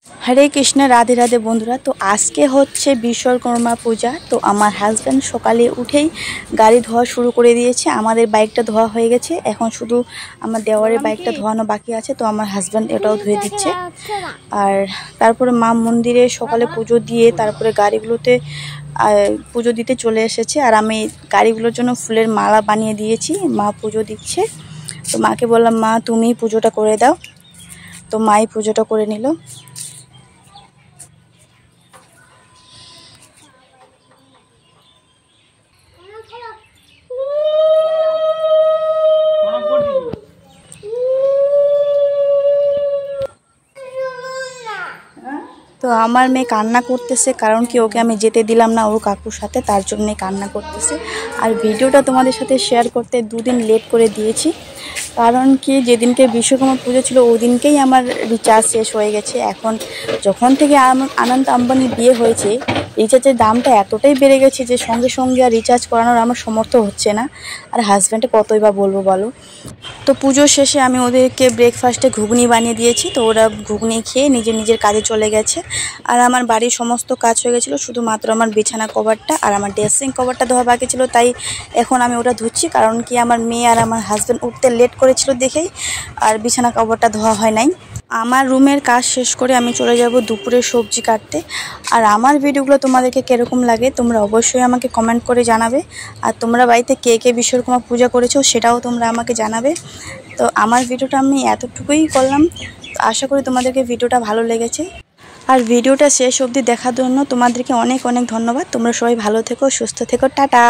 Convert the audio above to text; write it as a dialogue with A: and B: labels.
A: হরে কৃষ্ণ, রাধে রাধে বন্ধুরা। তো আজকে হচ্ছে বিশ্বকর্মা পূজা। তো আমার হাজব্যান্ড সকালে উঠেই গাড়ি ধোয়া শুরু করে দিয়েছে। আমাদের বাইকটা ধোয়া হয়ে গেছে, এখন শুধু আমার দেওয়ারের বাইকটা ধোয়ানো বাকি আছে। তো আমার হাজব্যান্ড এটাও ধুয়ে দিচ্ছে। আর তারপরে মা মন্দিরে সকালে পুজো দিয়ে তারপরে গাড়িগুলোতে পুজো দিতে চলে এসেছে। আর আমি গাড়িগুলোর জন্য ফুলের মালা বানিয়ে দিয়েছি। মা পুজো দিচ্ছে। তো মাকে বললাম, মা তুমি পুজোটা করে দাও। তো মাই পুজোটা করে নিল। তো আমার মেয়ে কান্না করতেছে, কারণ কি ওকে আমি যেতে দিলাম না ওর কাকুর সাথে, তার জন্যে কান্না করতেছে। আর ভিডিওটা তোমাদের সাথে শেয়ার করতে দুদিন লেট করে দিয়েছি, কারণ কি যেদিনকে বিশ্বকর্মা পুজো ছিল ওই দিনকেই আমার রিচার্জ শেষ হয়ে গেছে। এখন যখন থেকে আনন্দ আম্বানির বিয়ে হয়েছে, রিচার্জের দামটা এতটাই বেড়ে গেছে যে সঙ্গে সঙ্গে আর রিচার্জ করানোর আমার সমর্থ হচ্ছে না। আর হাজব্যান্ডে কতই বা বলবো বলো। তো পুজো শেষে আমি ওদেরকে ব্রেকফাস্টে ঘুগনি বানিয়ে দিয়েছি। তো ওরা ঘুগনি খেয়ে নিজের নিজের কাজে চলে গেছে। আর আমার বাড়ির সমস্ত কাজ হয়ে গেছিলো, শুধুমাত্র আমার বিছানা কভারটা আর আমার ড্রেসিং কভারটা ধোয়া বাকি ছিল। তাই এখন আমি ওটা ধুচ্ছি, কারণ কি আমার মেয়ে আর আমার হাজব্যান্ড উঠতে লেট করেছিল দেখেই আর বিছানা কভারটা ধোয়া হয় নাই। আমার রুমের কাজ শেষ করে আমি চলে যাব দুপুরে সবজি কাটতে। আর আমার ভিডিওগুলো তোমাদেরকে কীরকম লাগে তোমরা অবশ্যই আমাকে কমেন্ট করে জানাবে। আর তোমরা বাড়িতে কে কে বিশ্বকর্মা পূজা করেছো সেটাও তোমরা আমাকে জানাবে। তো আমার ভিডিওটা আমি এতটুকুই করলাম। আশা করি তোমাদেরকে ভিডিওটা ভালো লেগেছে। আর ভিডিওটা শেষ অবধি দেখার জন্য তোমাদেরকে অনেক অনেক ধন্যবাদ। তোমরা সবাই ভালো থেকো, সুস্থ থেকো, টাটা।